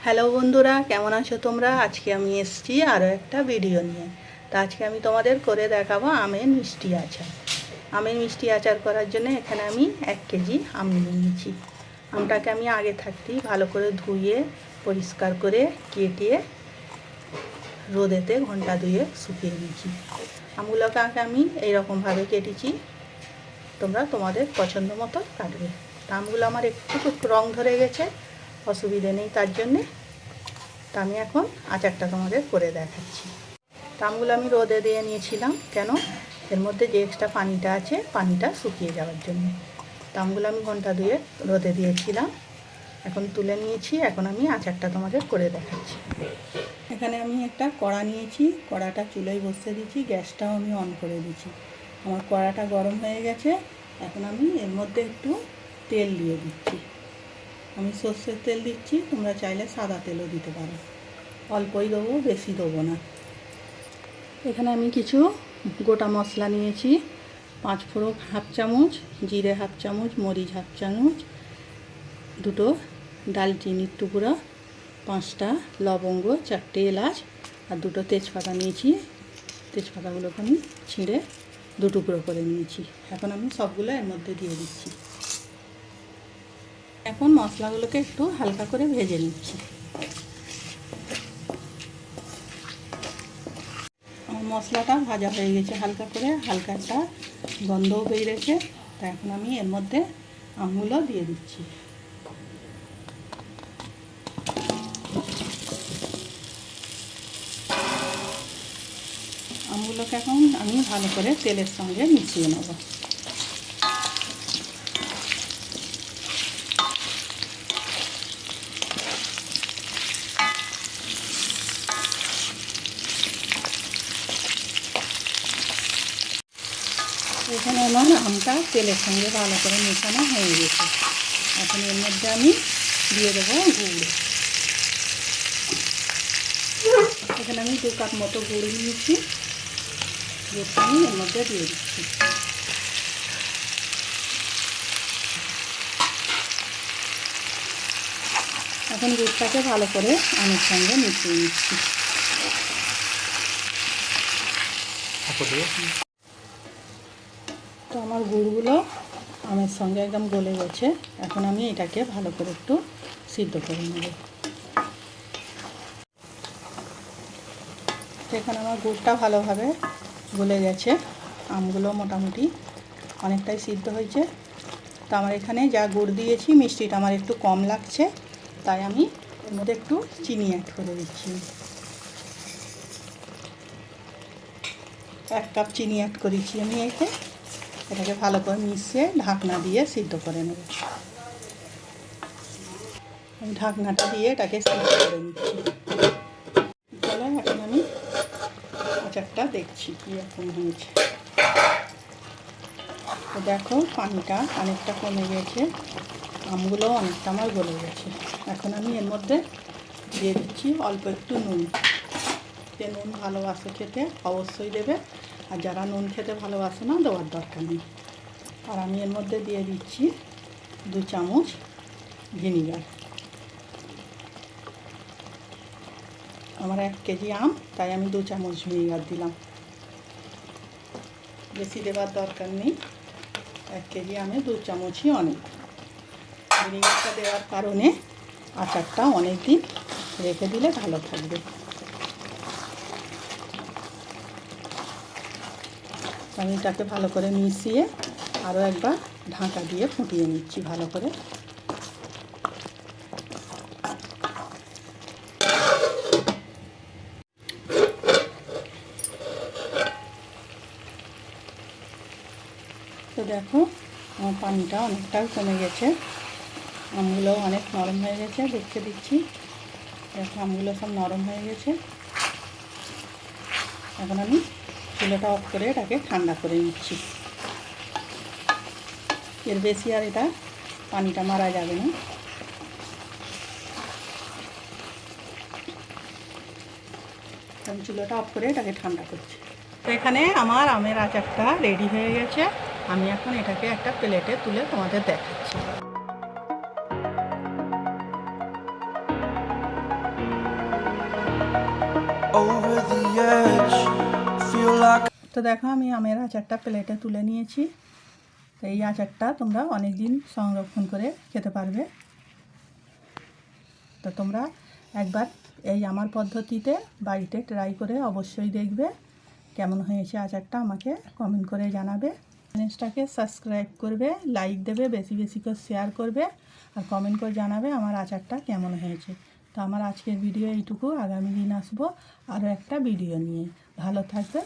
Hello বন্ধুরা, কেমন আছো তোমরা? আজকে আমি এসেছি আরও একটা ভিডিও নিয়ে। তা আজকে আমি তোমাদের করে দেখাবো আমের মিষ্টি আচার। আমের মিষ্টি আচার করার জন্য এখানে আমি 1 কেজি আম নিয়েছি। আমটাকে আমি আগে থাকতেই ভালো করে ধুয়ে পরিষ্কার করে কেটে রোদেতে ঘন্টা 2 শুকিয়ে নিয়েছি। আমগুলোকে আগে আমি এইরকমভাবে কেটেছি, তোমরা তোমাদের পছন্দ মতো কাটবে। আমগুলো আমার একটু রং ধরে গেছে, অসুবিধে নেই তার জন্যে। তা আমি এখন আচারটা তোমাদের করে দেখাচ্ছি। আমগুলো আমি রোদে দিয়ে নিয়েছিলাম, কেন? এর মধ্যে যে এক্সট্রা পানিটা আছে, পানিটা শুকিয়ে যাওয়ার জন্য। আমগুলো আমি ঘন্টা 2 রোদে দিয়েছিলাম, এখন তুলে নিয়েছি। এখন আমি আচারটা তোমাদের করে দেখাচ্ছি। এখানে আমি একটা কড়া নিয়েছি, কড়াটা চুলোয় বসিয়ে দিয়েছি, গ্যাসটাও আমি অন করে দিয়েছি। আমার কড়াটা গরম হয়ে গেছে। এখন আমি এর মধ্যে একটু তেল দিয়ে দিচ্ছি। আমি সর্ষের তেল দিচ্ছি, তোমরা চাইলে সাদা তেলও দিতে পারো। অল্পই দেবো, বেশি দেবো না। এখানে আমি কিছু গোটা মশলা নিয়েছি। 5 ফোড়ন হাফ চামচ, জিরে হাফ চামচ, মরিচ হাফ চামচ, 2টো ডালচিনির টুকরো, 5টা লবঙ্গ, 4টে এলাচ আর 2টো তেজপাতা নিয়েছি। তেজপাতাগুলোকে আমি ছিঁড়ে 2 টুকরো করে নিয়েছি। এখন আমি সবগুলো এর মধ্যে দিয়ে দিচ্ছি। এখন মশলাগুলোকে একটু হালকা করে ভেজে নিচ্ছি। মশলাটা ভাজা হয়ে গেছে হালকা করে, হালকা একটা গন্ধও বেরিয়েছে। তা এখন আমি এর মধ্যে আমগুলো দিয়ে দিচ্ছি। আমগুলোকে এখন আমি ভালো করে তেলের সঙ্গে মিশিয়ে নেব। এখানে আমার আমটা তেলের সঙ্গে ভালো করে মেশানো হয়ে গেছে। এখন এর মধ্যে আমি দিয়ে দেবো গুড়। এখানে আমি 2 কাপ মতো গুড় নিয়েছি, গুড়টা আমি এর মধ্যে দিয়ে দিচ্ছি। এখন গুড়টাকে ভালো করে আমের সঙ্গে মিশিয়ে নিচ্ছি। তো আমার গুড়গুলো আমের সঙ্গে একদম গলে গেছে। এখন আমি এটাকে ভালো করে একটু সিদ্ধ করে নেব। এখানে আমার গুড়টা ভালোভাবে গলে গেছে, আমগুলো মোটামুটি অনেকটাই সিদ্ধ হয়েছে। তো আমার এখানে যা গুড় দিয়েছি, মিষ্টিটা আমার একটু কম লাগছে, তাই আমি এর মধ্যে একটু চিনি অ্যাড করে দিচ্ছি। 1 কাপ চিনি অ্যাড করেছি আমি। এটাকে ভালো করে মিশিয়ে ঢাকনা দিয়ে সিদ্ধ করে নেব। আমি ঢাকনাটা দিয়ে এটাকে সিদ্ধ করে নিচ্ছি। চলো এখন আমি আচারটা দেখছি কীরকম হয়েছে। তো দেখো, পানিটা অনেকটা কমে গেছে, আমগুলো অনেকটা আমার গলে গেছে। এখন আমি এর মধ্যে দিয়ে দিচ্ছি অল্প একটু নুন। যে নুন ভালোবাসে খেতে অবশ্যই দেবে, আর যারা নুন খেতে ভালোবাসে না, দেওয়ার দরকার নেই। আর আমি এর মধ্যে দিয়ে দিচ্ছি 2 চামচ ভিনিগার। আমার 1 কেজি আম, তাই আমি 2 চামচ ভিনিগার দিলাম, বেশি দেওয়ার দরকার নেই। 1 কেজি আমে 2 চামচই অনেক। ভিনিগারটা দেওয়ার কারণে আচারটা অনেক দিন রেখে দিলে ভালো থাকবে। আমি এটাকে ভালো করে মিশিয়ে আরও একবার ঢাকা দিয়ে ফুটিয়ে নিচ্ছি ভালো করে। তো দেখো, আমার পানিটা অনেকটাই কমে গেছে, আমগুলো অনেক নরম হয়ে গেছে, দেখতে দিচ্ছি। দেখো, আমগুলো সব নরম হয়ে গেছে। এখন আমি চুলাটা অফ করে এটাকে ঠান্ডা করে নিচ্ছি। এর বেশি আর এটা পানিটা মারা যাবে না। আমি চুলাটা অফ করে এটাকে ঠান্ডা করছি। তো এখানে আমার আমের আচারটা রেডি হয়ে গেছে। আমি এখন এটাকে একটা প্লেটে তুলে তোমাদের দেখাচ্ছি। over the edge. Feel like তো দেখো আমি আমের আচারটা প্লেটে তুলে নিয়েছি। তো এই আচারটা তোমরা অনেক দিন সংরক্ষণ করে খেতে পারবে। তো তোমরা একবার এই আমার পদ্ধতিতে বাড়িতে ট্রাই করে অবশ্যই দেখবে কেমন হয়েছে আচারটা, আমাকে কমেন্ট করে জানাবে। চ্যানেলটাকে সাবস্ক্রাইব করবে, লাইক দেবে, বেশি বেশি করে শেয়ার করবে আর কমেন্ট করে জানাবে আমার আচারটা কেমন হয়েছে। তো আমার আজকের ভিডিও এইটুকু, আগামী দিন আসবো আরও একটা ভিডিও নিয়ে। ভালো থাকবে।